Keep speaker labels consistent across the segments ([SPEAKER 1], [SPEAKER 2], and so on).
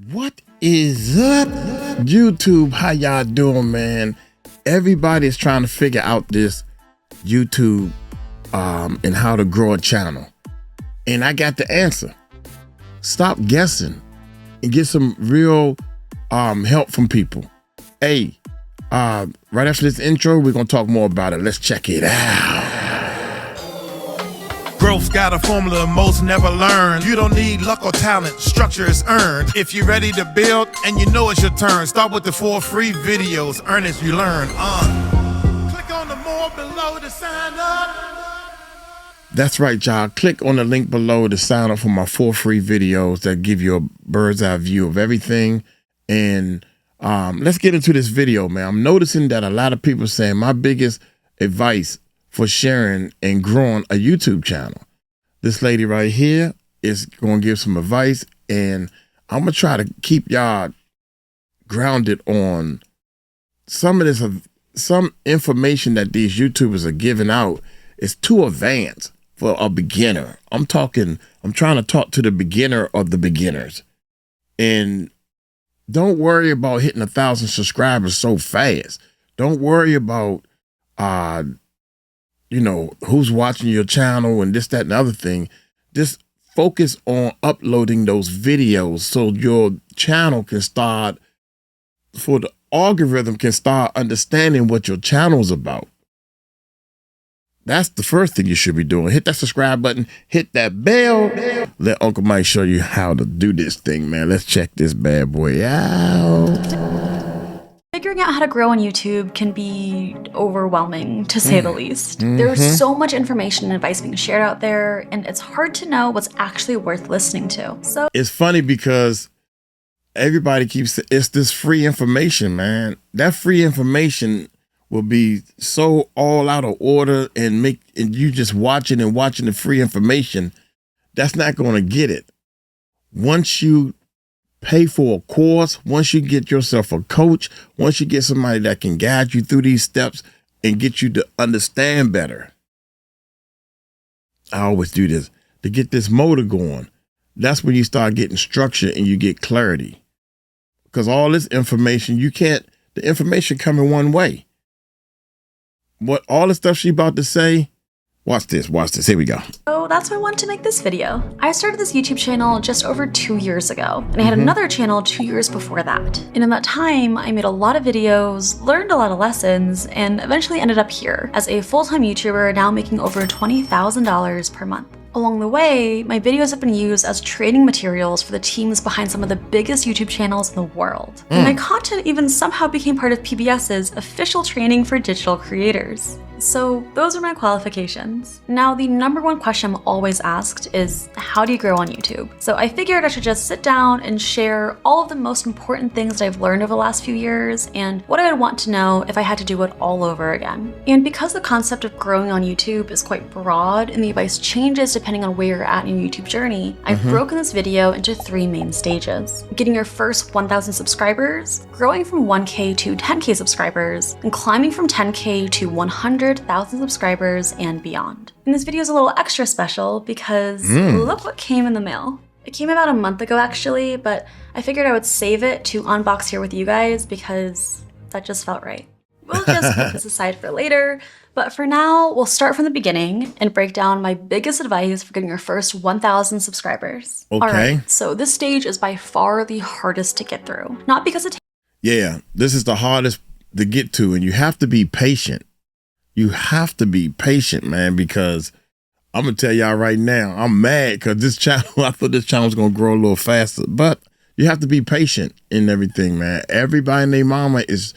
[SPEAKER 1] What is up, YouTube? How y'all doing, man? Everybody's trying to figure out this YouTube and how to grow a channel. And I got the answer. Stop guessing and get some real help from people. Hey, right after this intro, we're gonna talk more about it. Let's check it out.
[SPEAKER 2] Growth's got a formula most never learn. You don't need luck or talent, structure is earned. If you're ready to build and you know it's your turn, start with the 4 free videos, earn as you learn. Click on the more below to sign up.
[SPEAKER 1] That's right, y'all. Click on the link below to sign up for my 4 free videos that give you a bird's eye view of everything. And let's get into this video, man. I'm noticing that a lot of people are saying my biggest advice for sharing and growing a YouTube channel. This lady right here is going to give some advice, and I'm going to try to keep y'all grounded on some of this, some information that these YouTubers are giving out is too advanced for a beginner. I'm trying to talk to the beginner of the beginners. And don't worry about hitting 1,000 subscribers so fast. Don't worry about, who's watching your channel and this, that, and the other thing. Just focus on uploading those videos so your channel can start, for the algorithm can start understanding what your channel's about. That's the first thing you should be doing. Hit that subscribe button, hit that bell. Let Uncle Mike show you how to do this thing, man. Let's check this bad boy out.
[SPEAKER 3] Figuring out how to grow on YouTube can be overwhelming, to say the least. There's so much information and advice being shared out there, and it's hard to know what's actually worth listening to. So
[SPEAKER 1] it's funny because everybody keeps saying it's this free information, man. That free information will be so all out of order and you just watching the free information. That's not going to get it. Once you pay for a course, once you get yourself a coach, once you get somebody that can guide you through these steps and get you to understand better. I always do this to get this motor going. That's when you start getting structure and you get clarity. Because all this information, the information come in one way. What all the stuff she about to say, watch this, here we go.
[SPEAKER 3] So that's why I wanted to make this video. I started this YouTube channel just over 2 years ago, and I had another channel 2 years before that. And in that time, I made a lot of videos, learned a lot of lessons, and eventually ended up here as a full-time YouTuber, now making over $20,000 per month. Along the way, my videos have been used as training materials for the teams behind some of the biggest YouTube channels in the world. And my content even somehow became part of PBS's official training for digital creators. So those are my qualifications. Now, the #1 question I'm always asked is, how do you grow on YouTube? So I figured I should just sit down and share all of the most important things that I've learned over the last few years and what I would want to know if I had to do it all over again. And because the concept of growing on YouTube is quite broad and the advice changes depending on where you're at in your YouTube journey, I've broken this video into 3 main stages. Getting your first 1,000 subscribers, growing from 1K to 10K subscribers, and climbing from 10K to 100,000 subscribers and beyond. And this video is a little extra special because look what came in the mail. It came about a month ago actually, but I figured I would save it to unbox here with you guys because that just felt right. We'll just put this aside for later, but for now, we'll start from the beginning and break down my biggest advice for getting your first 1,000 subscribers.
[SPEAKER 1] Okay.
[SPEAKER 3] All right, so this stage is by far the hardest to get through. Not because it
[SPEAKER 1] this is the hardest to get to, and you have to be patient. You have to be patient, man, because I'm going to tell y'all right now, I'm mad because this channel, I thought this channel was going to grow a little faster, but you have to be patient in everything, man. Everybody and their mama is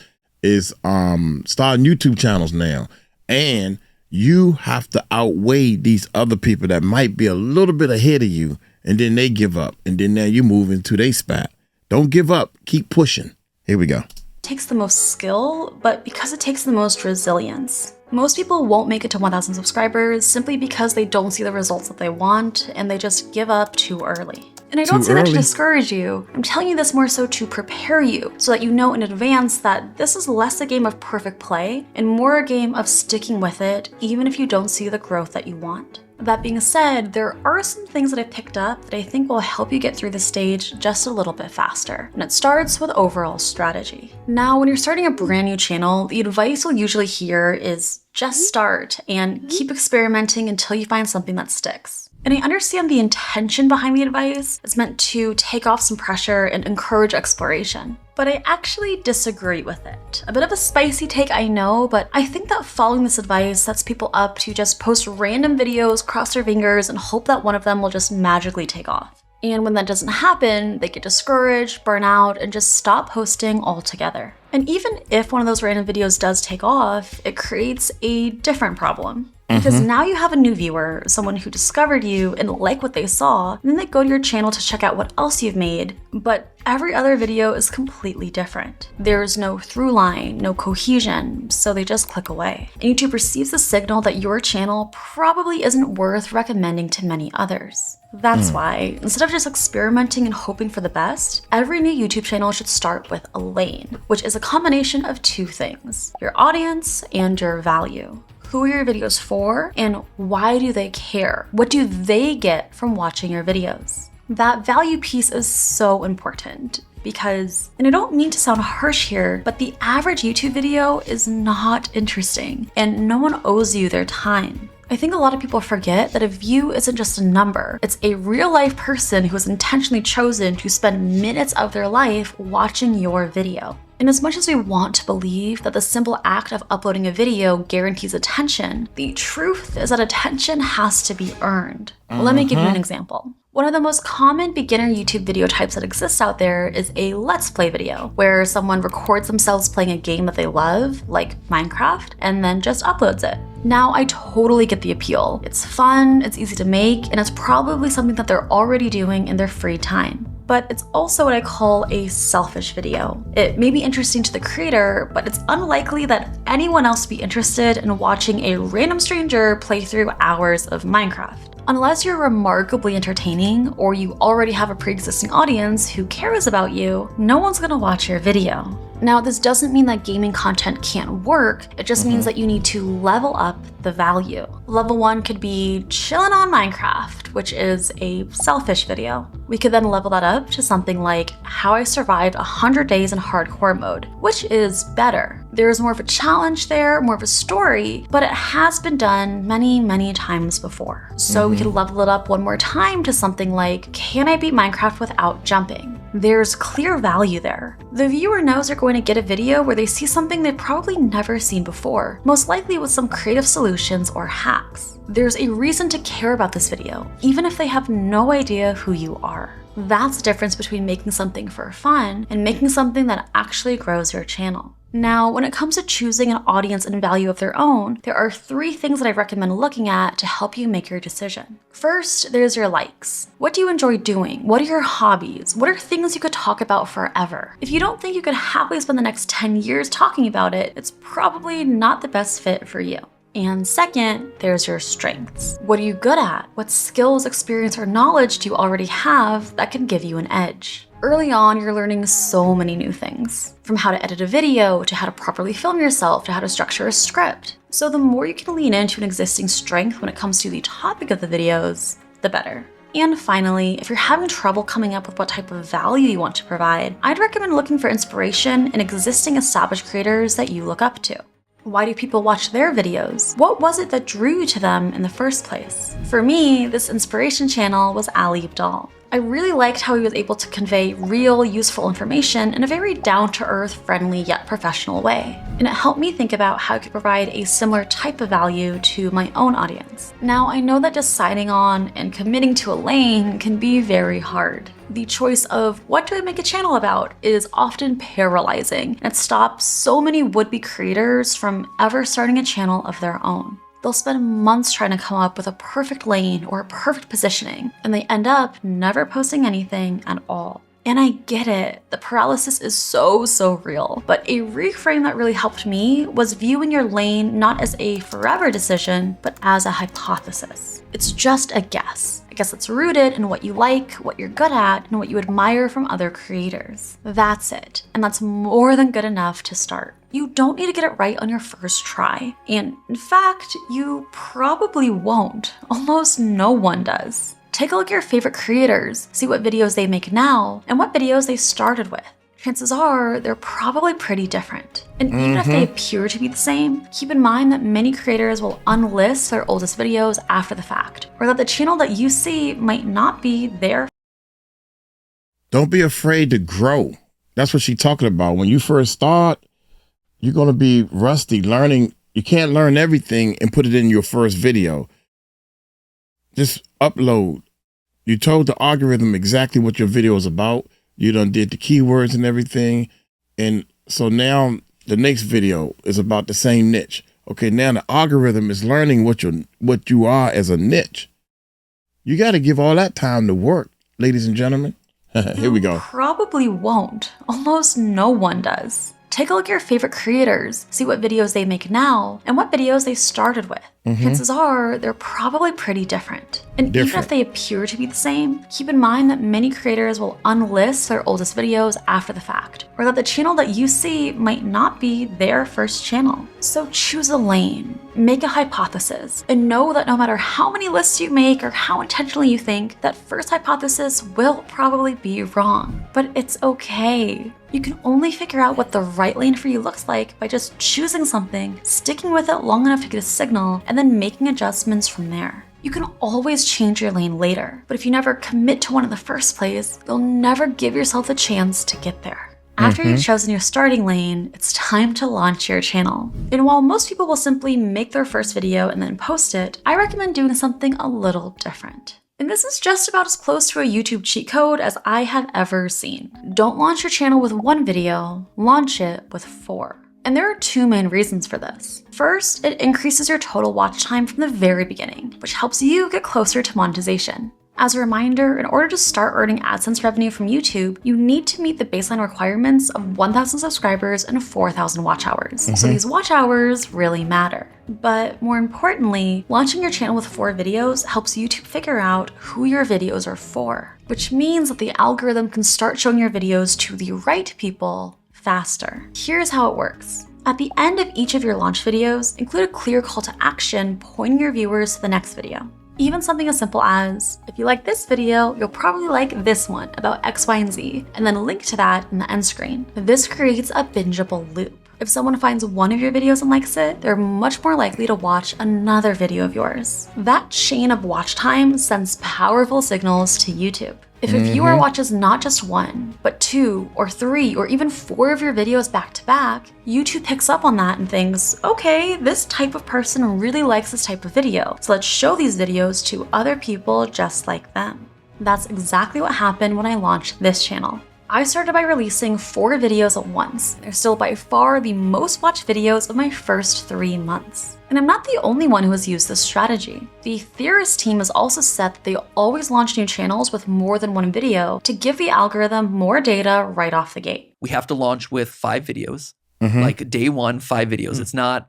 [SPEAKER 1] starting YouTube channels now, and you have to outweigh these other people that might be a little bit ahead of you, and then they give up, and then now you move into their spot. Don't give up. Keep pushing. Here we go.
[SPEAKER 3] Takes the most skill, but because it takes the most resilience. Most people won't make it to 1,000 subscribers simply because they don't see the results that they want and they just give up too early. And I don't say that to discourage you. I'm telling you this more so to prepare you so that you know in advance that this is less a game of perfect play and more a game of sticking with it even if you don't see the growth that you want. That being said, there are some things that I picked up that I think will help you get through the stage just a little bit faster. And it starts with overall strategy. Now, when you're starting a brand new channel, the advice you'll usually hear is just start and keep experimenting until you find something that sticks. And I understand the intention behind the advice. It's meant to take off some pressure and encourage exploration. But I actually disagree with it. A bit of a spicy take, I know, but I think that following this advice sets people up to just post random videos, cross their fingers, and hope that one of them will just magically take off. And when that doesn't happen, they get discouraged, burn out, and just stop posting altogether. And even if one of those random videos does take off, it creates a different problem. Because now you have a new viewer, someone who discovered you and liked what they saw, and then they go to your channel to check out what else you've made, but every other video is completely different. There's no through line, no cohesion, so they just click away. And YouTube receives the signal that your channel probably isn't worth recommending to many others. That's why, instead of just experimenting and hoping for the best, every new YouTube channel should start with a lane, which is a combination of two things: your audience and your value. Who are your videos for, and why do they care? What do they get from watching your videos? That value piece is so important because, and I don't mean to sound harsh here, but the average YouTube video is not interesting and no one owes you their time. I think a lot of people forget that a view isn't just a number. It's a real life person who was intentionally chosen to spend minutes of their life watching your video. And as much as we want to believe that the simple act of uploading a video guarantees attention, the truth is that attention has to be earned. Let me give you an example. One of the most common beginner YouTube video types that exists out there is a Let's Play video, where someone records themselves playing a game that they love, like Minecraft, and then just uploads it. Now, I totally get the appeal. It's fun, it's easy to make, and it's probably something that they're already doing in their free time. But it's also what I call a selfish video. It may be interesting to the creator, but it's unlikely that anyone else would be interested in watching a random stranger play through hours of Minecraft. Unless you're remarkably entertaining or you already have a pre-existing audience who cares about you, no one's gonna watch your video. Now, this doesn't mean that gaming content can't work, it just means that you need to level up the value. Level 1 could be chilling on Minecraft, which is a selfish video. We could then level that up to something like how I survived 100 days in hardcore mode, which is better. There's more of a challenge there, more of a story, but it has been done many, many times before. So we could level it up one more time to something like, can I beat Minecraft without jumping? There's clear value there. The viewer knows they're going to get a video where they see something they've probably never seen before, most likely with some creative solutions or hacks. There's a reason to care about this video, even if they have no idea who you are. That's the difference between making something for fun and making something that actually grows your channel. Now, when it comes to choosing an audience and value of their own, there are 3 things that I recommend looking at to help you make your decision. First, there's your likes. What do you enjoy doing? What are your hobbies? What are things you could talk about forever? If you don't think you could happily spend the next 10 years talking about it, it's probably not the best fit for you. And second, there's your strengths. What are you good at? What skills, experience, or knowledge do you already have that can give you an edge? Early on, you're learning so many new things, from how to edit a video, to how to properly film yourself, to how to structure a script. So the more you can lean into an existing strength when it comes to the topic of the videos, the better. And finally, if you're having trouble coming up with what type of value you want to provide, I'd recommend looking for inspiration in existing established creators that you look up to. Why do people watch their videos? What was it that drew you to them in the first place? For me, this inspiration channel was Ali Abdal. I really liked how he was able to convey real, useful information in a very down-to-earth, friendly, yet professional way. And it helped me think about how I could provide a similar type of value to my own audience. Now, I know that deciding on and committing to a lane can be very hard. The choice of what do I make a channel about is often paralyzing, and it stops so many would-be creators from ever starting a channel of their own. They'll spend months trying to come up with a perfect lane or a perfect positioning, and they end up never posting anything at all. And I get it, the paralysis is so real. But a reframe that really helped me was viewing your lane not as a forever decision, but as a hypothesis. It's just a guess. A guess that's rooted in what you like, what you're good at, and what you admire from other creators. That's it. And that's more than good enough to start. You don't need to get it right on your first try. And in fact, you probably won't. Almost no one does. Take a look at your favorite creators, see what videos they make now, and what videos they started with. Chances are they're probably pretty different. And even if they appear to be the same, keep in mind that many creators will unlist their oldest videos after the fact, or that the channel that you see might not be their.
[SPEAKER 1] Don't be afraid to grow. That's what she's talking about. When you first start, you're going to be rusty learning. You can't learn everything and put it in your first video. Just upload. You told the algorithm exactly what your video is about. You done did the keywords and everything. And so now the next video is about the same niche. Okay, now the algorithm is learning what you are as a niche. You got to give all that time to work, ladies and gentlemen. Here we go.
[SPEAKER 3] Probably won't. Almost no one does. Take a look at your favorite creators, see what videos they make now, and what videos they started with. Chances are they're probably pretty different. And even if they appear to be the same, keep in mind that many creators will unlist their oldest videos after the fact, or that the channel that you see might not be their first channel. So choose a lane, make a hypothesis, and know that no matter how many lists you make or how intentionally you think, that first hypothesis will probably be wrong. But it's okay. You can only figure out what the right lane for you looks like by just choosing something, sticking with it long enough to get a signal, and then making adjustments from there. You can always change your lane later, but if you never commit to one in the first place, you'll never give yourself the chance to get there. After you've chosen your starting lane, it's time to launch your channel. And while most people will simply make their first video and then post it, I recommend doing something a little different. And this is just about as close to a YouTube cheat code as I have ever seen. Don't launch your channel with one video, launch it with 4. And there are 2 main reasons for this. First, it increases your total watch time from the very beginning, which helps you get closer to monetization. As a reminder, in order to start earning AdSense revenue from YouTube, you need to meet the baseline requirements of 1,000 subscribers and 4,000 watch hours. So these watch hours really matter. But more importantly, launching your channel with 4 videos helps YouTube figure out who your videos are for, which means that the algorithm can start showing your videos to the right people faster. Here's how it works. At the end of each of your launch videos, include a clear call to action pointing your viewers to the next video. Even something as simple as, if you like this video, you'll probably like this one about X, Y, and Z, and then link to that in the end screen. This creates a bingeable loop. If someone finds one of your videos and likes it, they're much more likely to watch another video of yours. That chain of watch time sends powerful signals to YouTube. If a viewer watches not just 1, but 2 or 3 or even 4 of your videos back to back, YouTube picks up on that and thinks, okay, this type of person really likes this type of video, so let's show these videos to other people just like them. That's exactly what happened when I launched this channel. I started by releasing 4 videos at once. They're still by far the most watched videos of my first 3 months. And I'm not the only one who has used this strategy. The Theorist team has also said that they always launch new channels with more than 1 video to give the algorithm more data right off the gate.
[SPEAKER 4] We have to launch with 5 videos, like day 1, 5 videos. It's not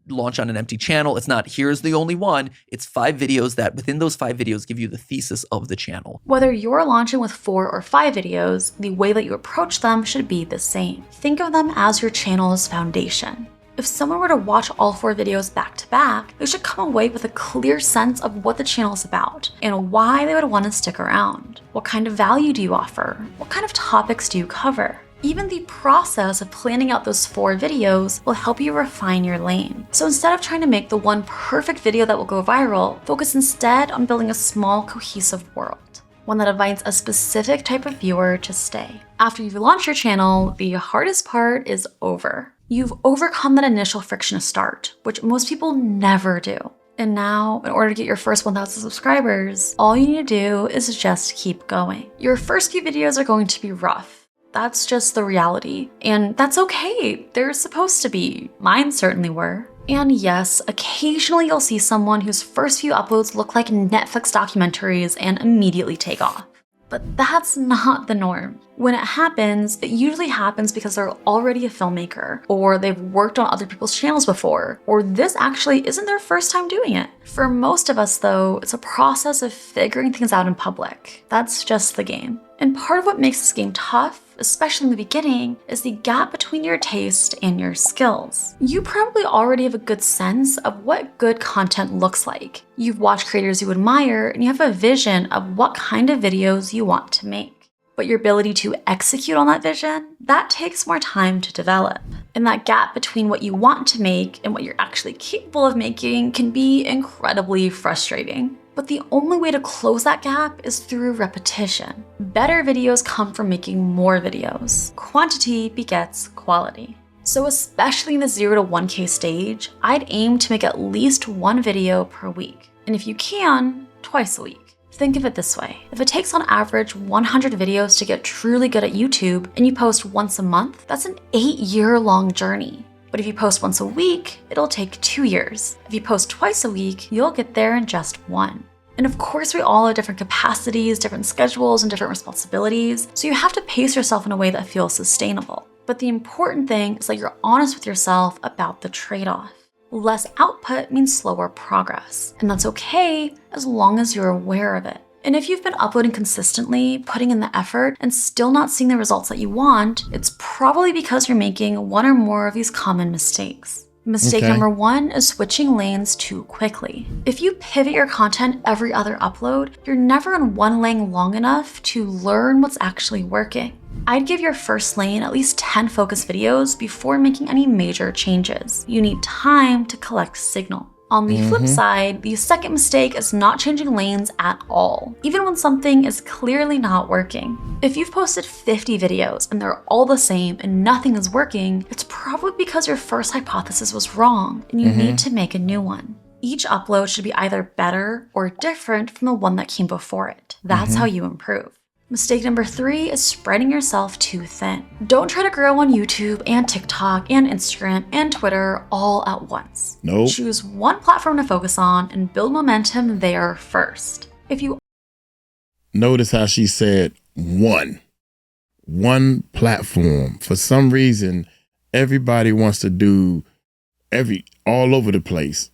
[SPEAKER 4] launch on an empty channel. It's not, here's the only one. It's 5 videos that within those 5 videos give you the thesis of the channel.
[SPEAKER 3] Whether you're launching with 4 or 5 videos, the way that you approach them should be the same. Think of them as your channel's foundation. If someone were to watch all 4 videos back to back, they should come away with a clear sense of what the channel is about and why they would want to stick around. What kind of value do you offer? What kind of topics do you cover? Even the process of planning out those 4 videos will help you refine your lane. So instead of trying to make the one perfect video that will go viral, focus instead on building a small, cohesive world. One that invites a specific type of viewer to stay. After you've launched your channel, the hardest part is over. You've overcome that initial friction to start, which most people never do. And now, in order to get your first 1,000 subscribers, all you need to do is just keep going. Your first few videos are going to be rough. That's just the reality. And that's okay. They're supposed to be. Mine certainly were. And yes, occasionally you'll see someone whose first few uploads look like Netflix documentaries and immediately take off. But that's not the norm. When it happens, it usually happens because they're already a filmmaker, or they've worked on other people's channels before, or this actually isn't their first time doing it. For most of us though, it's a process of figuring things out in public. That's just the game. And part of what makes this game tough, especially in the beginning, is the gap between your taste and your skills. You probably already have a good sense of what good content looks like. You've watched creators you admire and you have a vision of what kind of videos you want to make. But your ability to execute on that vision, that takes more time to develop. And that gap between what you want to make and what you're actually capable of making can be incredibly frustrating. But the only way to close that gap is through repetition. Better videos come from making more videos. Quantity begets quality. So especially in the 0 to 1K stage, I'd aim to make at least one video per week. And if you can, twice a week. Think of it this way. If it takes on average 100 videos to get truly good at YouTube and you post once a month, that's an 8-year-long journey. But if you post once a week, it'll take 2 years. If you post twice a week, you'll get there in just 1. And of course, we all have different capacities, different schedules, and different responsibilities, so you have to pace yourself in a way that feels sustainable. But the important thing is that you're honest with yourself about the trade-off. Less output means slower progress, and that's okay as long as you're aware of it. And if you've been uploading consistently, putting in the effort, and still not seeing the results that you want, it's probably because you're making one or more of these common mistakes. Mistake number 1 is switching lanes too quickly. If you pivot your content every other upload, you're never in one lane long enough to learn what's actually working. I'd give your first lane at least 10 focus videos before making any major changes. You need time to collect signal. On the flip side, the second mistake is not changing lanes at all, even when something is clearly not working. If you've posted 50 videos and they're all the same and nothing is working, it's probably because your first hypothesis was wrong and you need to make a new one. Each upload should be either better or different from the one that came before it. That's how you improve. Mistake number 3 is spreading yourself too thin. Don't try to grow on YouTube and TikTok and Instagram and Twitter all at once.
[SPEAKER 1] Nope.
[SPEAKER 3] Choose one platform to focus on and build momentum there first. If you
[SPEAKER 1] Notice how she said one platform. For some reason, everybody wants to do all over the place.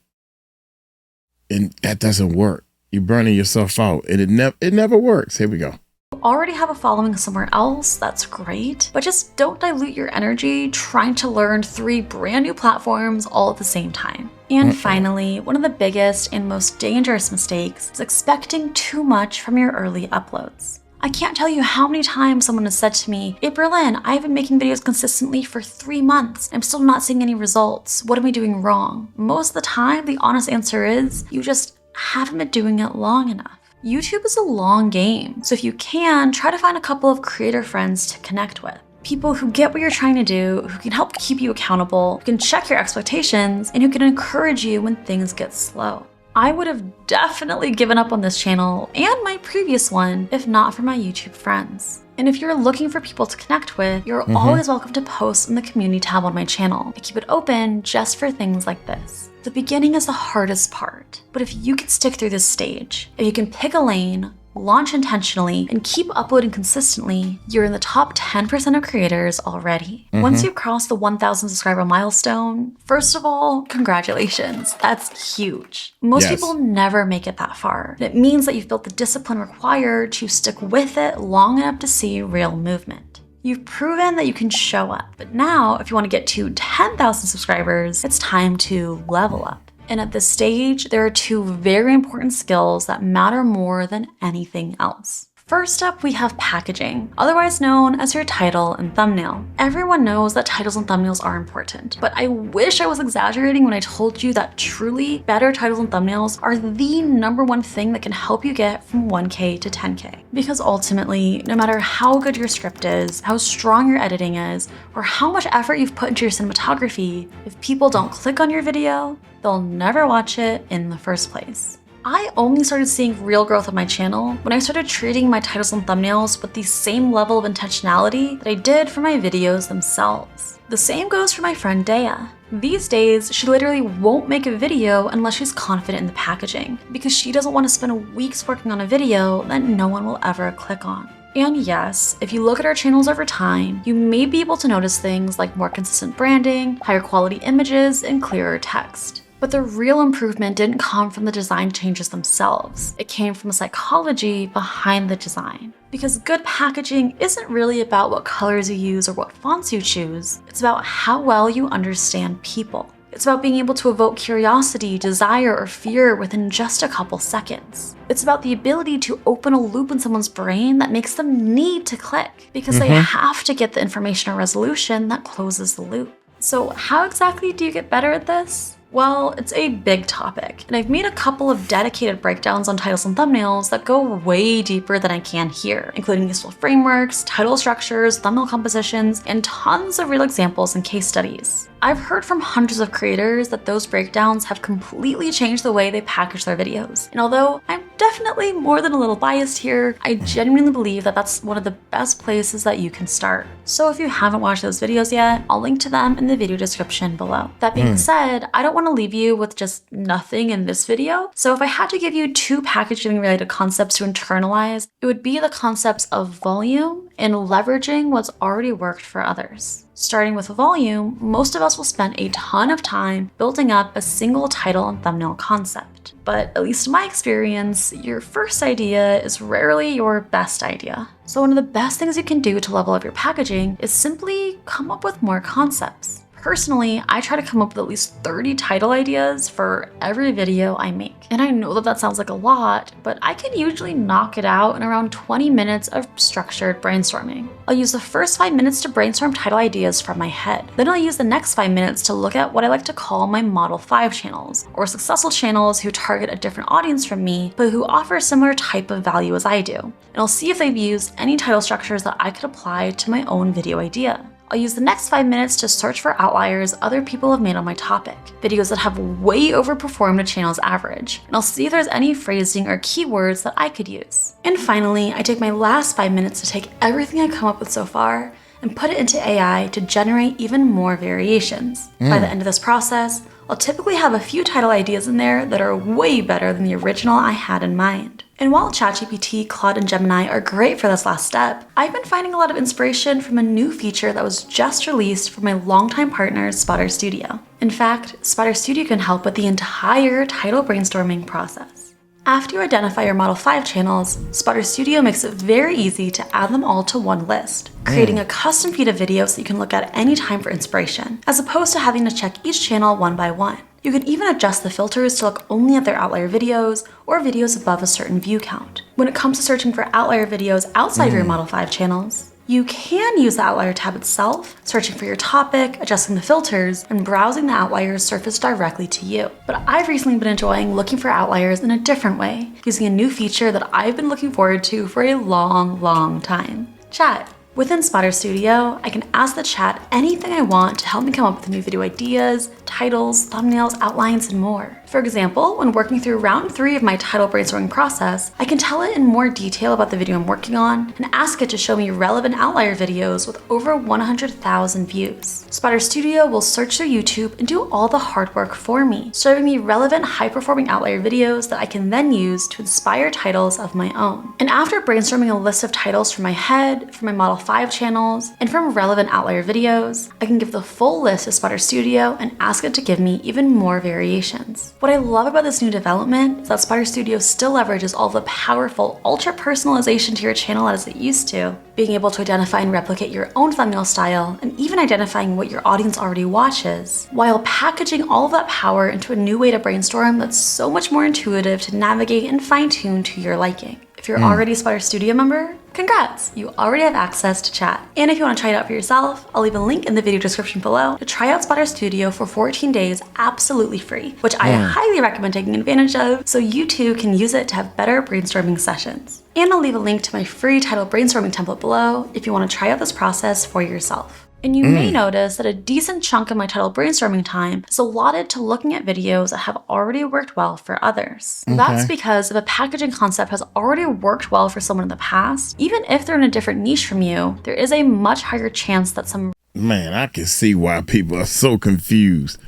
[SPEAKER 1] And that doesn't work. You're burning yourself out. And it never works. Here we go.
[SPEAKER 3] already have a following somewhere else, that's great, but just don't dilute your energy trying to learn 3 brand new platforms all at the same time. And finally, one of the biggest and most dangerous mistakes is expecting too much from your early uploads. I can't tell you how many times someone has said to me, "Hey Berlin, I've been making videos consistently for 3 months. I'm still not seeing any results. What am I doing wrong?" Most of the time, the honest answer is you just haven't been doing it long enough. YouTube is a long game, so if you can, try to find a couple of creator friends to connect with. People who get what you're trying to do, who can help keep you accountable, who can check your expectations, and who can encourage you when things get slow. I would have definitely given up on this channel and my previous one if not for my YouTube friends. And if you're looking for people to connect with, you're always welcome to post in the community tab on my channel. I keep it open just for things like this. The beginning is the hardest part, but if you can stick through this stage, if you can pick a lane, launch intentionally, and keep uploading consistently, you're in the top 10% of creators already. Once you cross the 1,000 subscriber milestone, first of all, congratulations. That's huge. Most people never make it that far. It means that you've built the discipline required to stick with it long enough to see real movement. You've proven that you can show up, but now if you want to get to 10,000 subscribers, it's time to level up. And at this stage, there are 2 very important skills that matter more than anything else. First up, we have packaging, otherwise known as your title and thumbnail. Everyone knows that titles and thumbnails are important, but I wish I was exaggerating when I told you that truly better titles and thumbnails are the #1 thing that can help you get from 1K to 10K. Because ultimately, no matter how good your script is, how strong your editing is, or how much effort you've put into your cinematography, if people don't click on your video, they'll never watch it in the first place. I only started seeing real growth on my channel when I started treating my titles and thumbnails with the same level of intentionality that I did for my videos themselves. The same goes for my friend Dea. These days, she literally won't make a video unless she's confident in the packaging, because she doesn't want to spend weeks working on a video that no one will ever click on. And yes, if you look at our channels over time, you may be able to notice things like more consistent branding, higher quality images, and clearer text. But the real improvement didn't come from the design changes themselves. It came from the psychology behind the design. Because good packaging isn't really about what colors you use or what fonts you choose. It's about how well you understand people. It's about being able to evoke curiosity, desire, or fear within just a couple seconds. It's about the ability to open a loop in someone's brain that makes them need to click because they have to get the information or resolution that closes the loop. So how exactly do you get better at this? Well, it's a big topic, and I've made a couple of dedicated breakdowns on titles and thumbnails that go way deeper than I can here, including useful frameworks, title structures, thumbnail compositions, and tons of real examples and case studies. I've heard from hundreds of creators that those breakdowns have completely changed the way they package their videos. And although I'm definitely more than a little biased here, I genuinely believe that that's one of the best places that you can start. So if you haven't watched those videos yet, I'll link to them in the video description below. That being said, I don't want to leave you with just nothing in this video. So if I had to give you 2 packaging related concepts to internalize, it would be the concepts of volume and leveraging what's already worked for others. Starting with volume, most of us will spend a ton of time building up a single title and thumbnail concept. But at least in my experience, your first idea is rarely your best idea. So one of the best things you can do to level up your packaging is simply come up with more concepts. Personally, I try to come up with at least 30 title ideas for every video I make. And I know that that sounds like a lot, but I can usually knock it out in around 20 minutes of structured brainstorming. I'll use the first 5 minutes to brainstorm title ideas from my head. Then I'll use the next 5 minutes to look at what I like to call my Model 5 channels, or successful channels who target a different audience from me, but who offer a similar type of value as I do. And I'll see if they've used any title structures that I could apply to my own video idea. I'll use the next 5 minutes to search for outliers other people have made on my topic, videos that have way overperformed a channel's average, and I'll see if there's any phrasing or keywords that I could use. And finally, I take my last 5 minutes to take everything I've come up with so far and put it into AI to generate even more variations. By the end of this process, I'll typically have a few title ideas in there that are way better than the original I had in mind. And while ChatGPT, Claude, and Gemini are great for this last step, I've been finding a lot of inspiration from a new feature that was just released from my longtime partner, Spotter Studio. In fact, Spotter Studio can help with the entire title brainstorming process. After you identify your Model 5 channels, Spotter Studio makes it very easy to add them all to one list, creating a custom feed of videos that you can look at anytime for inspiration, as opposed to having to check each channel one by one. You can even adjust the filters to look only at their outlier videos or videos above a certain view count. When it comes to searching for outlier videos outside of your Model 5 channels, you can use the outlier tab itself, searching for your topic, adjusting the filters, and browsing the outliers surfaced directly to you. But I've recently been enjoying looking for outliers in a different way, using a new feature that I've been looking forward to for a long time. Chat. Within Spotter Studio, I can ask the chat anything I want to help me come up with new video ideas, titles, thumbnails, outlines, and more. For example, when working through round 3 of my title brainstorming process, I can tell it in more detail about the video I'm working on and ask it to show me relevant outlier videos with over 100,000 views. Spotter Studio will search through YouTube and do all the hard work for me, serving me relevant high-performing outlier videos that I can then use to inspire titles of my own. And after brainstorming a list of titles from my head, from my Model 5 channels, and from relevant outlier videos, I can give the full list to Spotter Studio and ask it to give me even more variations. What I love about this new development is that Spotter Studio still leverages all the powerful ultra personalization to your channel as it used to, being able to identify and replicate your own thumbnail style, and even identifying what your audience already watches, while packaging all of that power into a new way to brainstorm that's so much more intuitive to navigate and fine-tune to your liking. If you're already a Spotter Studio member, congrats! You already have access to chat. And if you want to try it out for yourself, I'll leave a link in the video description below to try out Spotter Studio for 14 days absolutely free, which I highly recommend taking advantage of so you too can use it to have better brainstorming sessions. And I'll leave a link to my free title brainstorming template below if you want to try out this process for yourself. And you may notice that a decent chunk of my title brainstorming time is allotted to looking at videos that have already worked well for others. That's because if a packaging concept has already worked well for someone in the past, even if they're in a different niche from you, there is a much higher chance that some...
[SPEAKER 1] Man, I can see why people are so confused.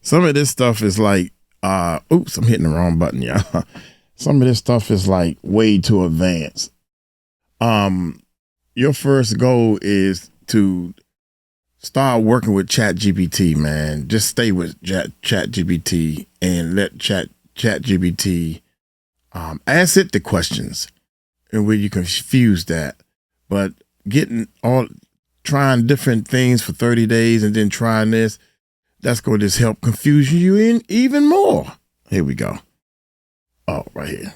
[SPEAKER 1] Some of this stuff is like, oops, I'm hitting the wrong button, y'all. Some of this stuff is like way too advanced. your first goal is to start working with ChatGPT, man. Just stay with ChatGPT and let ChatGPT ask it the questions and where you confuse that. But trying different things for 30 days and then trying this, that's going to just help confuse you in even more. Here we go. Oh, right here.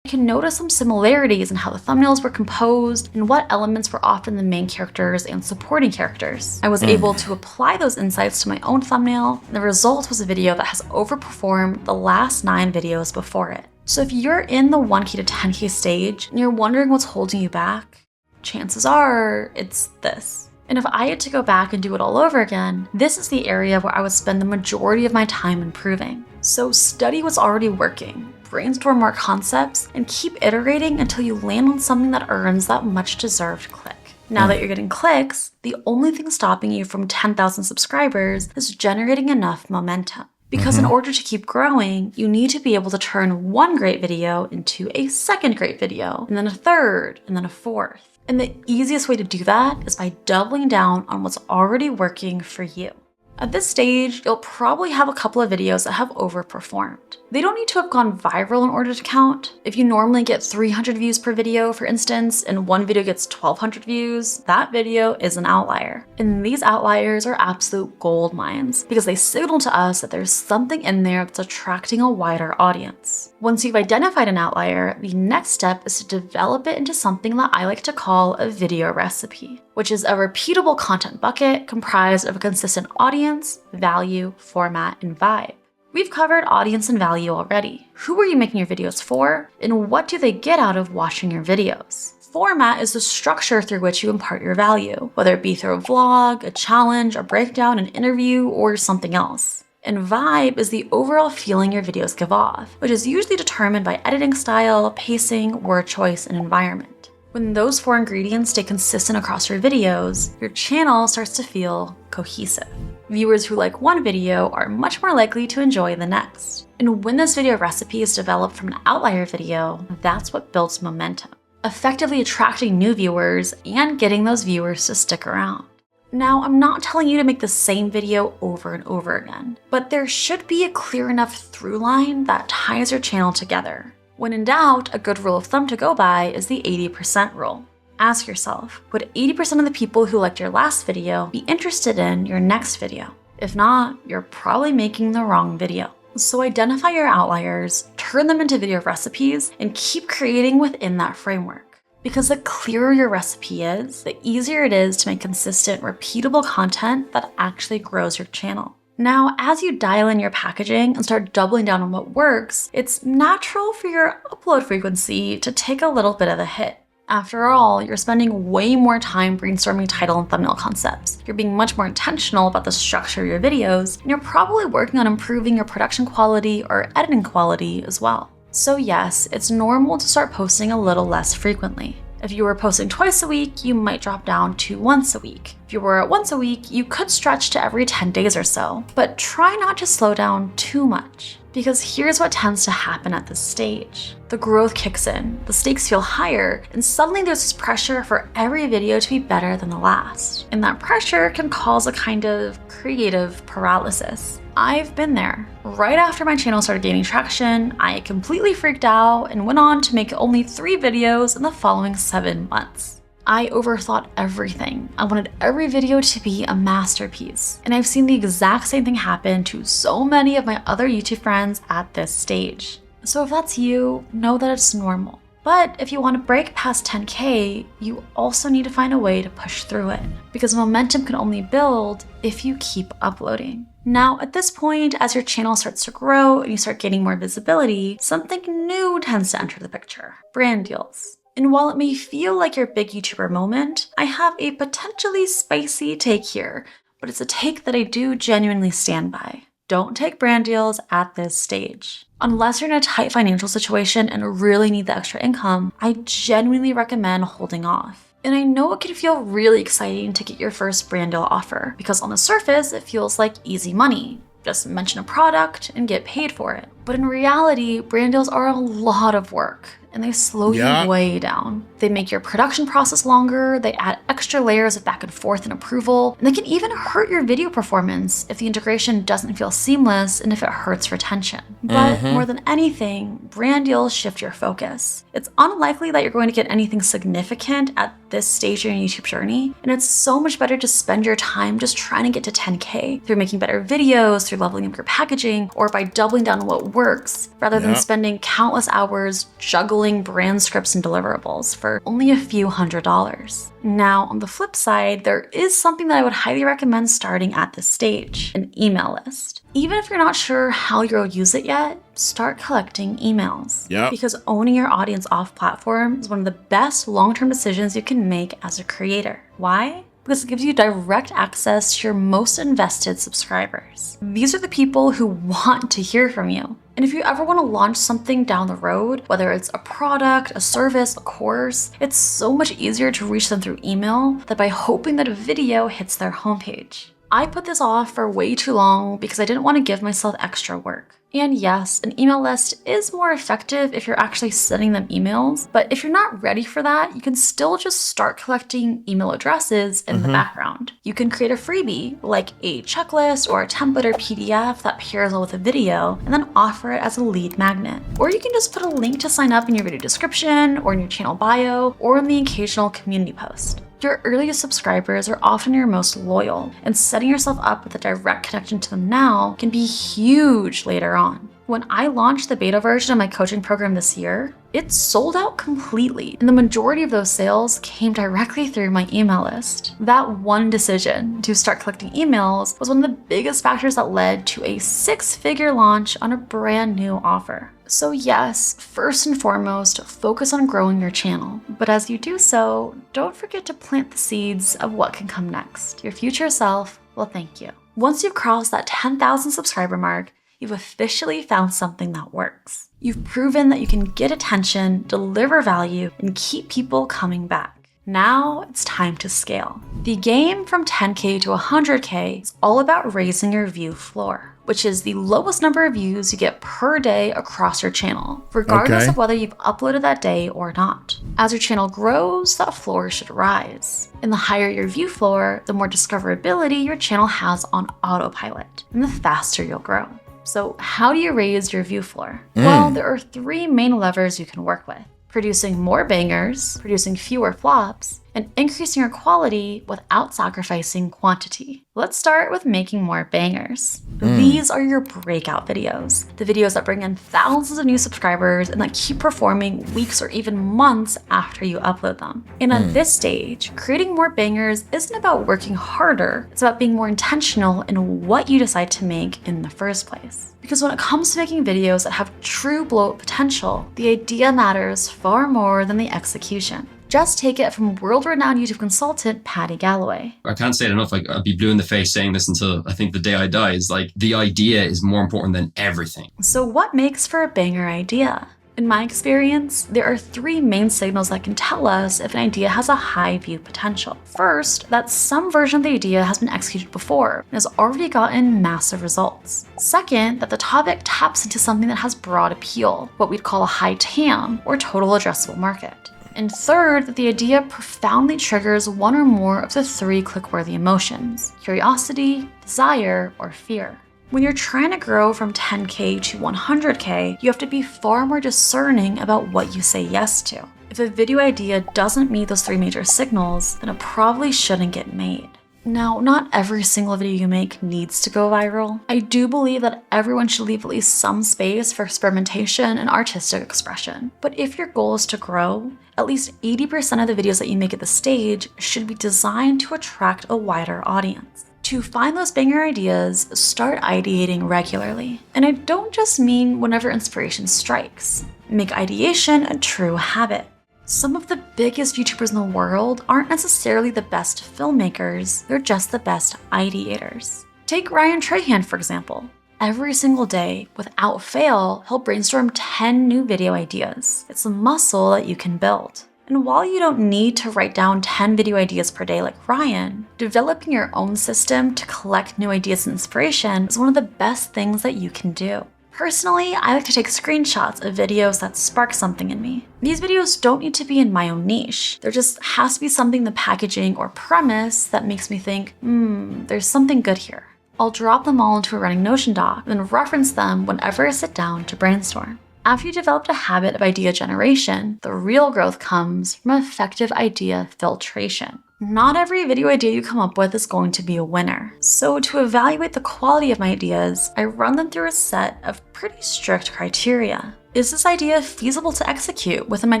[SPEAKER 3] I can notice some similarities in how the thumbnails were composed and what elements were often the main characters and supporting characters. I was able to apply those insights to my own thumbnail, and the result was a video that has overperformed the last 9 videos before it. So if you're in the 1K to 10K stage and you're wondering what's holding you back, chances are it's this. And if I had to go back and do it all over again, this is the area where I would spend the majority of my time improving. So study what's already working, brainstorm more concepts, and keep iterating until you land on something that earns that much deserved click. Now that you're getting clicks, the only thing stopping you from 10,000 subscribers is generating enough momentum. Because in order to keep growing, you need to be able to turn one great video into a second great video, and then a third, and then a fourth. And the easiest way to do that is by doubling down on what's already working for you. At this stage, you'll probably have a couple of videos that have overperformed. They don't need to have gone viral in order to count. If you normally get 300 views per video, for instance, and one video gets 1,200 views, that video is an outlier. And these outliers are absolute gold mines because they signal to us that there's something in there that's attracting a wider audience. Once you've identified an outlier, the next step is to develop it into something that I like to call a video recipe, which is a repeatable content bucket comprised of a consistent audience, value, format, and vibe. We've covered audience and value already. Who are you making your videos for? And what do they get out of watching your videos? Format is the structure through which you impart your value, whether it be through a vlog, a challenge, a breakdown, an interview, or something else. And vibe is the overall feeling your videos give off, which is usually determined by editing style, pacing, word choice, and environment. When those 4 ingredients stay consistent across your videos, your channel starts to feel cohesive. Viewers who like one video are much more likely to enjoy the next. And when this video recipe is developed from an outlier video, that's what builds momentum, effectively attracting new viewers and getting those viewers to stick around. Now, I'm not telling you to make the same video over and over again, but there should be a clear enough through line that ties your channel together. When in doubt, a good rule of thumb to go by is the 80% rule. Ask yourself, would 80% of the people who liked your last video be interested in your next video? If not, you're probably making the wrong video. So identify your outliers, turn them into video recipes, and keep creating within that framework. Because the clearer your recipe is, the easier it is to make consistent, repeatable content that actually grows your channel. Now, as you dial in your packaging and start doubling down on what works, it's natural for your upload frequency to take a little bit of a hit. After all, you're spending way more time brainstorming title and thumbnail concepts. You're being much more intentional about the structure of your videos, and you're probably working on improving your production quality or editing quality as well. So yes, it's normal to start posting a little less frequently. If you were posting twice a week, you might drop down to once a week. If you were at once a week, you could stretch to every 10 days or so, but try not to slow down too much. Because here's what tends to happen at this stage. The growth kicks in, the stakes feel higher, and suddenly there's this pressure for every video to be better than the last. And that pressure can cause a kind of creative paralysis. I've been there. Right after my channel started gaining traction, I completely freaked out and went on to make only 3 videos in the following 7 months. I overthought everything. I wanted every video to be a masterpiece. And I've seen the exact same thing happen to so many of my other YouTube friends at this stage. So if that's you, know that it's normal. But if you want to break past 10K, you also need to find a way to push through it, because momentum can only build if you keep uploading. Now, at this point, as your channel starts to grow and you start gaining more visibility, something new tends to enter the picture: brand deals. And while it may feel like your big YouTuber moment, I have a potentially spicy take here, but it's a take that I do genuinely stand by. Don't take brand deals at this stage. Unless you're in a tight financial situation and really need the extra income, I genuinely recommend holding off. And I know it can feel really exciting to get your first brand deal offer, because on the surface, it feels like easy money. Just mention a product and get paid for it. But in reality, brand deals are a lot of work and they slow you way down. They make your production process longer, they add extra layers of back and forth and approval, and they can even hurt your video performance if the integration doesn't feel seamless and if it hurts retention. But more than anything, brand deals shift your focus. It's unlikely that you're going to get anything significant at this stage in your YouTube journey, and it's so much better to spend your time just trying to get to 10K through making better videos, through leveling up your packaging, or by doubling down on what works, rather than spending countless hours juggling brand scripts and deliverables for only a few $100s. Now, on the flip side, there is something that I would highly recommend starting at this stage, an email list. Even if you're not sure how you'll use it yet, start collecting emails. Because owning your audience off platform is one of the best long-term decisions you can make as a creator. Why? Because it gives you direct access to your most invested subscribers. These are the people who want to hear from you. And if you ever want to launch something down the road, whether it's a product, a service, a course, it's so much easier to reach them through email than by hoping that a video hits their homepage. I put this off for way too long because I didn't want to give myself extra work. And yes, an email list is more effective if you're actually sending them emails, but if you're not ready for that, you can still just start collecting email addresses in the background. You can create a freebie, like a checklist or a template or PDF that pairs well with a video, and then offer it as a lead magnet. Or you can just put a link to sign up in your video description, or in your channel bio, or in the occasional community post. Your earliest subscribers are often your most loyal, and setting yourself up with a direct connection to them now can be huge later on. When I launched the beta version of my coaching program this year, it sold out completely, and the majority of those sales came directly through my email list. That one decision to start collecting emails was one of the biggest factors that led to a 6-figure launch on a brand new offer. So yes, first and foremost, focus on growing your channel. But as you do so, don't forget to plant the seeds of what can come next. Your future self will thank you. Once you've crossed that 10,000 subscriber mark, you've officially found something that works. You've proven that you can get attention, deliver value, and keep people coming back. Now it's time to scale. The game from 10K to 100K is all about raising your view floor, which is the lowest number of views you get per day across your channel, regardless of whether you've uploaded that day or not. As your channel grows, that floor should rise. And the higher your view floor, the more discoverability your channel has on autopilot, and the faster you'll grow. So how do you raise your view floor? Well, there are 3 main levers you can work with: producing more bangers, producing fewer flops, and increasing your quality without sacrificing quantity. Let's start with making more bangers. These are your breakout videos, the videos that bring in thousands of new subscribers and that keep performing weeks or even months after you upload them. And at this stage, creating more bangers isn't about working harder, it's about being more intentional in what you decide to make in the first place. Because when it comes to making videos that have true blow-up potential, the idea matters far more than the execution. Just take it from world-renowned YouTube consultant Patty Galloway.
[SPEAKER 5] I can't say it enough. Like, I'll be blue in the face saying this until I think the day I die. Is like, the idea is more important than everything.
[SPEAKER 3] So what makes for a banger idea? In my experience, there are 3 main signals that can tell us if an idea has a high view potential. First, that some version of the idea has been executed before and has already gotten massive results. Second, that the topic taps into something that has broad appeal, what we'd call a high TAM, or total addressable market. And third, that the idea profoundly triggers one or more of the 3 click-worthy emotions: curiosity, desire, or fear. When you're trying to grow from 10K to 100K, you have to be far more discerning about what you say yes to. If a video idea doesn't meet those 3 major signals, then it probably shouldn't get made. Now, not every single video you make needs to go viral. I do believe that everyone should leave at least some space for experimentation and artistic expression. But if your goal is to grow, at least 80% of the videos that you make at the stage should be designed to attract a wider audience. To find those banger ideas, start ideating regularly. And I don't just mean whenever inspiration strikes. Make ideation a true habit. Some of the biggest YouTubers in the world aren't necessarily the best filmmakers, they're just the best ideators. Take Ryan Trahan, for example. Every single day, without fail, he'll brainstorm 10 new video ideas. It's a muscle that you can build. And while you don't need to write down 10 video ideas per day like Ryan, developing your own system to collect new ideas and inspiration is one of the best things that you can do. Personally, I like to take screenshots of videos that spark something in me. These videos don't need to be in my own niche. There just has to be something in the packaging or premise that makes me think, there's something good here. I'll drop them all into a running Notion doc, and then reference them whenever I sit down to brainstorm. After you developed a habit of idea generation, the real growth comes from effective idea filtration. Not every video idea you come up with is going to be a winner. So to evaluate the quality of my ideas, I run them through a set of pretty strict criteria. Is this idea feasible to execute within my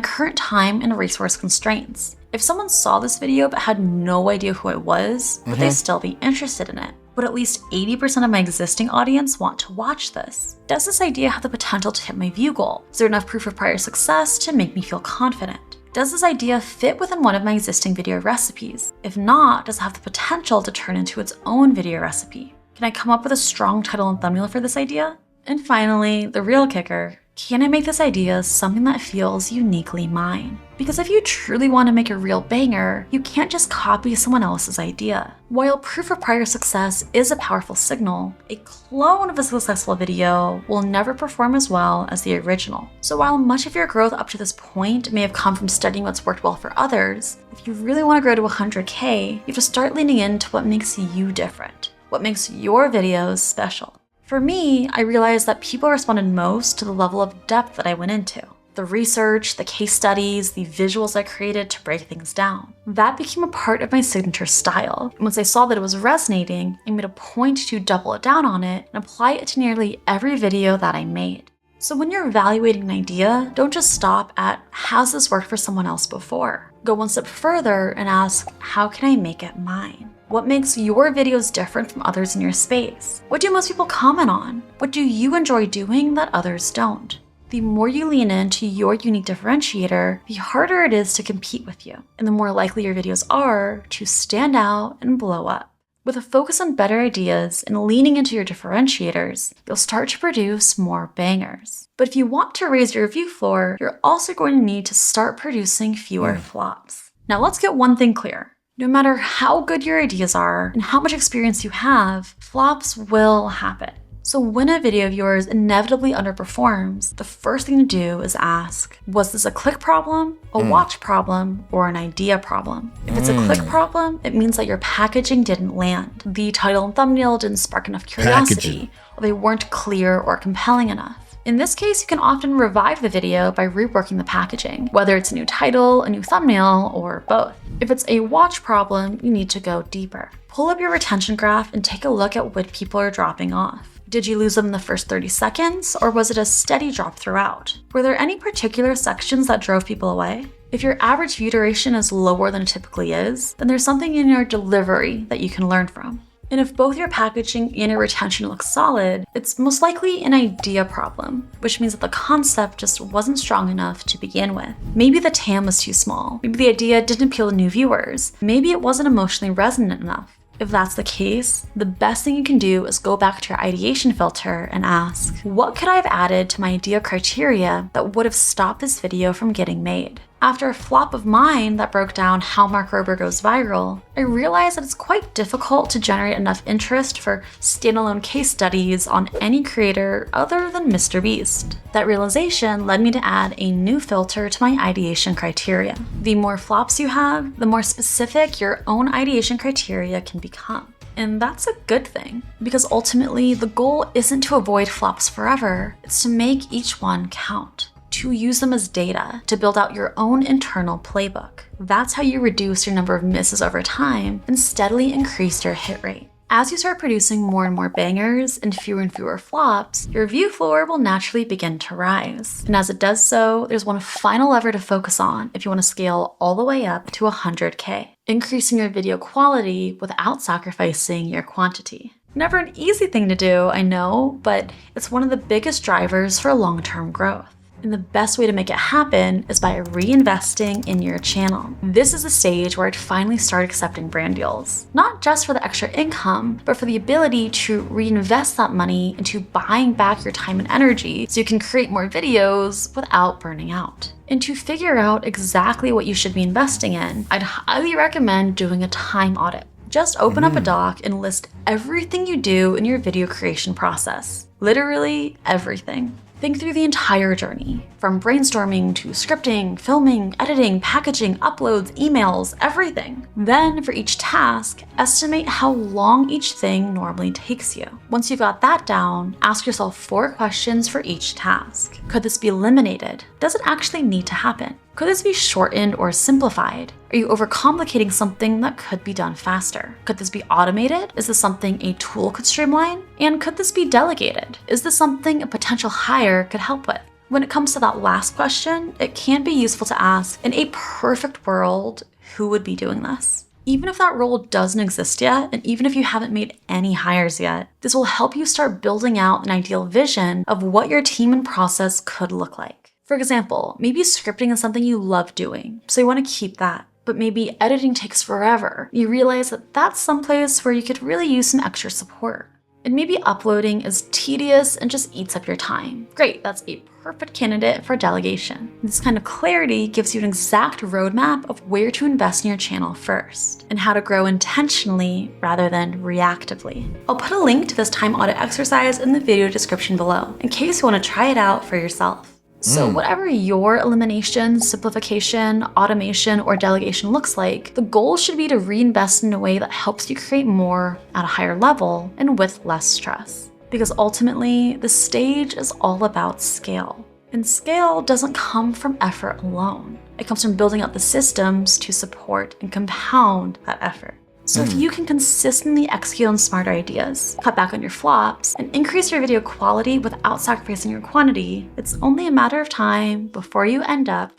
[SPEAKER 3] current time and resource constraints? If someone saw this video but had no idea who I was, would they still be interested in it? Would at least 80% of my existing audience want to watch this? Does this idea have the potential to hit my view goal? Is there enough proof of prior success to make me feel confident? Does this idea fit within one of my existing video recipes? If not, does it have the potential to turn into its own video recipe? Can I come up with a strong title and thumbnail for this idea? And finally, the real kicker, can I make this idea something that feels uniquely mine? Because if you truly want to make a real banger, you can't just copy someone else's idea. While proof of prior success is a powerful signal, a clone of a successful video will never perform as well as the original. So while much of your growth up to this point may have come from studying what's worked well for others, if you really want to grow to 100K, you have to start leaning into what makes you different, what makes your videos special. For me, I realized that people responded most to the level of depth that I went into. The research, the case studies, the visuals I created to break things down. That became a part of my signature style. And once I saw that it was resonating, I made a point to double it down on it and apply it to nearly every video that I made. So when you're evaluating an idea, don't just stop at, has this worked for someone else before? Go one step further and ask, how can I make it mine? What makes your videos different from others in your space? What do most people comment on? What do you enjoy doing that others don't? The more you lean into your unique differentiator, the harder it is to compete with you, and the more likely your videos are to stand out and blow up. With a focus on better ideas and leaning into your differentiators, you'll start to produce more bangers. But if you want to raise your view floor, you're also going to need to start producing fewer flops. Now let's get one thing clear. No matter how good your ideas are and how much experience you have, flops will happen. So when a video of yours inevitably underperforms, the first thing to do is ask, was this a click problem, a watch problem, or an idea problem? If it's a click problem, it means that your packaging didn't land. The title and thumbnail didn't spark enough curiosity, or they weren't clear or compelling enough. In this case, you can often revive the video by reworking the packaging, whether it's a new title, a new thumbnail, or both. If it's a watch problem, you need to go deeper. Pull up your retention graph and take a look at what people are dropping off. Did you lose them in the first 30 seconds, or was it a steady drop throughout? Were there any particular sections that drove people away? If your average view duration is lower than it typically is, then there's something in your delivery that you can learn from. And if both your packaging and your retention look solid, it's most likely an idea problem, which means that the concept just wasn't strong enough to begin with. Maybe the TAM was too small. Maybe the idea didn't appeal to new viewers. Maybe it wasn't emotionally resonant enough. If that's the case, the best thing you can do is go back to your ideation filter and ask, what could I have added to my idea criteria that would have stopped this video from getting made? After a flop of mine that broke down how Mark Rober goes viral, I realized that it's quite difficult to generate enough interest for standalone case studies on any creator other than Mr. Beast. That realization led me to add a new filter to my ideation criteria. The more flops you have, the more specific your own ideation criteria can become. And that's a good thing, because ultimately the goal isn't to avoid flops forever, it's to make each one count. To use them as data to build out your own internal playbook. That's how you reduce your number of misses over time and steadily increase your hit rate. As you start producing more and more bangers and fewer flops, your view floor will naturally begin to rise. And as it does so, there's one final lever to focus on if you want to scale all the way up to 100K. Increasing your video quality without sacrificing your quantity. Never an easy thing to do, I know, but it's one of the biggest drivers for long-term growth. And the best way to make it happen is by reinvesting in your channel. This is the stage where I'd finally start accepting brand deals. Not just for the extra income, but for the ability to reinvest that money into buying back your time and energy so you can create more videos without burning out. And to figure out exactly what you should be investing in, I'd highly recommend doing a time audit. Just open up a doc and list everything you do in your video creation process. Literally everything. Think through the entire journey, from brainstorming to scripting, filming, editing, packaging, uploads, emails, everything. Then for each task, estimate how long each thing normally takes you. Once you've got that down, ask yourself 4 questions for each task. Could this be eliminated? Does it actually need to happen? Could this be shortened or simplified? Are you overcomplicating something that could be done faster? Could this be automated? Is this something a tool could streamline? And could this be delegated? Is this something a potential hire could help with? When it comes to that last question, it can be useful to ask, in a perfect world, who would be doing this? Even if that role doesn't exist yet, and even if you haven't made any hires yet, this will help you start building out an ideal vision of what your team and process could look like. For example, maybe scripting is something you love doing, so you want to keep that. But maybe editing takes forever. You realize that that's someplace where you could really use some extra support. And maybe uploading is tedious and just eats up your time. Great, that's a perfect candidate for delegation. This kind of clarity gives you an exact roadmap of where to invest in your channel first, and how to grow intentionally rather than reactively. I'll put a link to this time audit exercise in the video description below, in case you want to try it out for yourself. So whatever your elimination, simplification, automation, or delegation looks like, the goal should be to reinvest in a way that helps you create more at a higher level and with less stress. Because ultimately, the stage is all about scale. And scale doesn't come from effort alone. It comes from building out the systems to support and compound that effort. So if you can consistently execute on smarter ideas, cut back on your flops, and increase your video quality without sacrificing your quantity, it's only a matter of time before you end up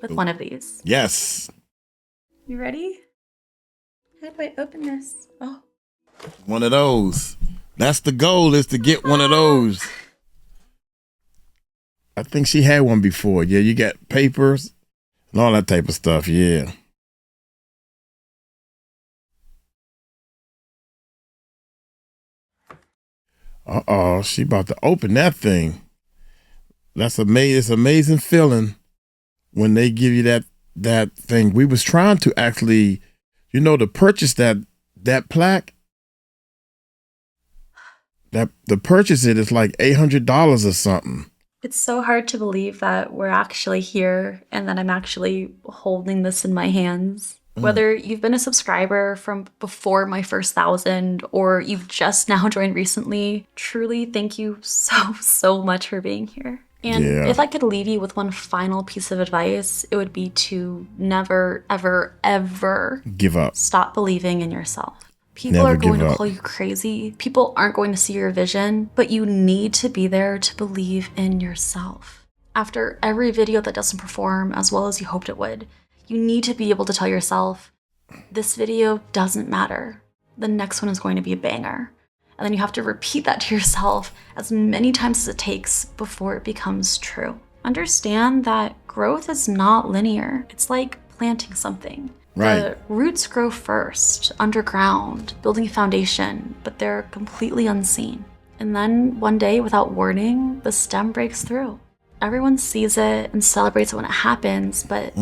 [SPEAKER 3] with one of these.
[SPEAKER 1] Yes.
[SPEAKER 3] You ready? How do I open this? Oh.
[SPEAKER 1] One of those. That's the goal, is to get one of those. I think she had one before. Yeah, you got papers and all that type of stuff. Yeah. Uh-oh, she about to open that thing. That's amazing. It's amazing feeling when they give you that thing. We was trying to actually, to purchase that plaque. That to purchase it is like $800 or something.
[SPEAKER 3] It's so hard to believe that we're actually here and that I'm actually holding this in my hands. Whether you've been a subscriber from before my first 1,000 or you've just now joined recently, truly thank you so much for being here. And if I could leave you with one final piece of advice, it would be to never, ever, ever
[SPEAKER 1] give up.
[SPEAKER 3] Stop believing in yourself. People are going to call you crazy. People aren't going to see your vision, but you need to be there to believe in yourself. After every video that doesn't perform as well as you hoped it would, you need to be able to tell yourself, this video doesn't matter. The next one is going to be a banger. And then you have to repeat that to yourself as many times as it takes before it becomes true. Understand that growth is not linear. It's like planting something.
[SPEAKER 1] Right.
[SPEAKER 3] The roots grow first, underground, building a foundation, but they're completely unseen. And then one day, without warning, the stem breaks through. Everyone sees it and celebrates it when it happens, but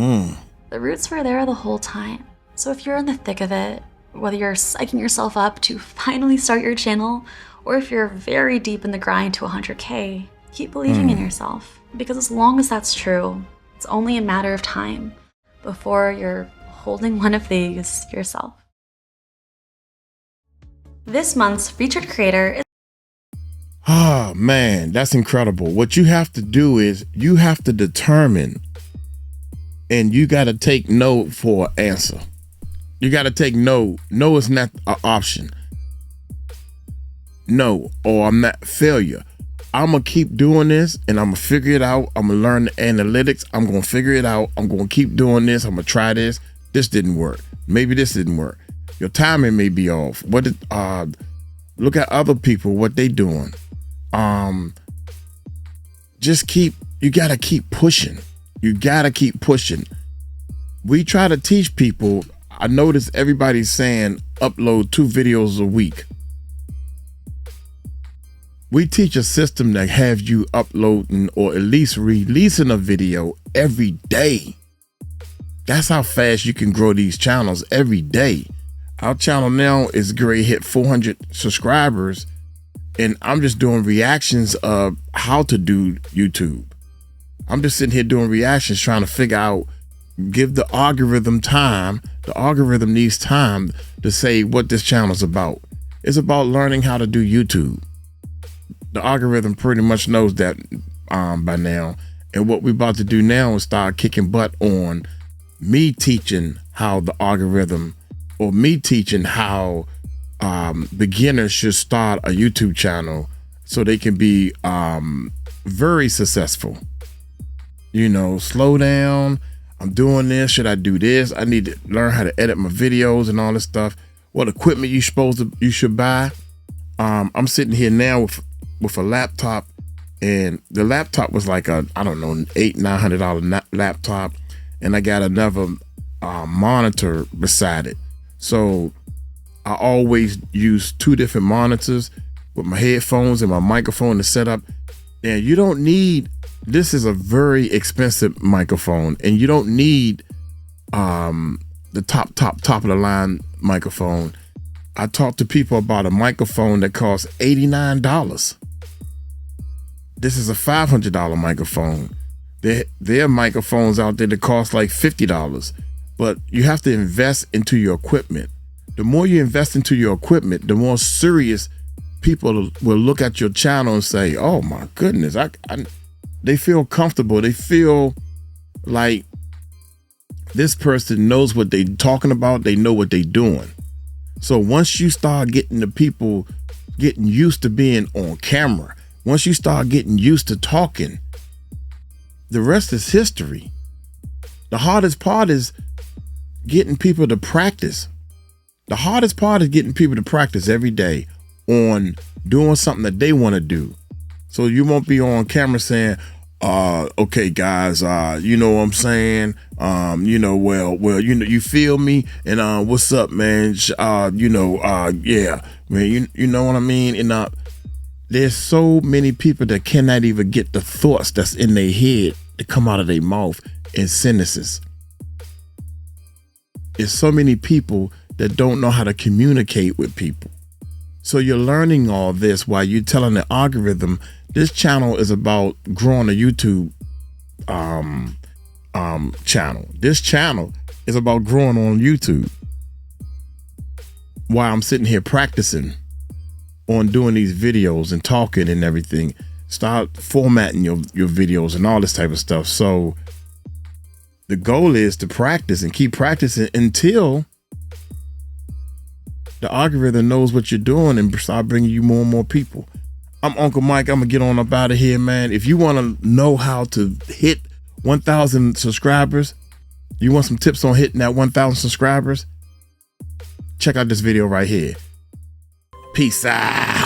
[SPEAKER 3] the roots were there the whole time. So if you're in the thick of it, whether you're psyching yourself up to finally start your channel, or if you're very deep in the grind to 100K, keep believing in yourself. Because as long as that's true, it's only a matter of time before you're holding one of these yourself. This month's featured creator is
[SPEAKER 1] Oh man, that's incredible. What you have to do is you have to determine, and you got to take no for an answer. You got to take no. No is not an option. No, or I'm not failure. I'm going to keep doing this and I'm going to figure it out. I'm going to learn the analytics. I'm going to figure it out. I'm going to keep doing this. I'm going to try this. This didn't work. Maybe this didn't work. Your timing may be off. Look at other people, what they doing. You got to keep pushing. You got to keep pushing. We try to teach people. I notice everybody's saying upload 2 videos a week. We teach a system that have you uploading or at least releasing a video every day. That's how fast you can grow these channels every day. Our channel now is great, hit 400 subscribers, and I'm just doing reactions of how to do YouTube. I'm just sitting here doing reactions, trying to figure out, give the algorithm time. The algorithm needs time to say what this channel is about. It's about learning how to do YouTube. The algorithm pretty much knows that by now. And what we're about to do now is start kicking butt on me teaching how the algorithm, or me teaching how beginners should start a YouTube channel so they can be very successful. You know, slow down. I'm doing this. Should I do this? I need to learn how to edit my videos and all this stuff. What equipment you should buy. I'm sitting here now with a laptop, and the laptop was like a, I don't know, $800-900 laptop, and I got another monitor beside it. So I always use 2 different monitors with my headphones and my microphone to set up. And you don't need, this is a very expensive microphone, and you don't need the top of the line microphone. I talk to people about a microphone that costs $89. This is a $500 microphone. There are microphones out there that cost like $50, but you have to invest into your equipment. The more you invest into your equipment, the more serious people will look at your channel and say, oh my goodness, they feel comfortable. They feel like this person knows what they're talking about. They know what they're doing. So once you start getting the people getting used to being on camera, once you start getting used to talking, the rest is history. The hardest part is getting people to practice. The hardest part is getting people to practice every day on doing something that they want to do. So you won't be on camera saying, okay guys, you know what I'm saying? You know, well, you know, you feel me? And what's up, man? You know, yeah, man, you know what I mean? And there's so many people that cannot even get the thoughts that's in their head to come out of their mouth in sentences. There's so many people that don't know how to communicate with people. So you're learning all this while you're telling the algorithm, this channel is about growing a YouTube channel. This channel is about growing on YouTube. While I'm sitting here practicing on doing these videos and talking and everything, start formatting your videos and all this type of stuff. So the goal is to practice and keep practicing until the algorithm knows what you're doing and start bringing you more and more people. I'm Uncle Mike. I'm gonna get on up out of here, man. If you want to know how to hit 1,000 subscribers, you want some tips on hitting that 1,000 subscribers, check out this video right here. Peace out.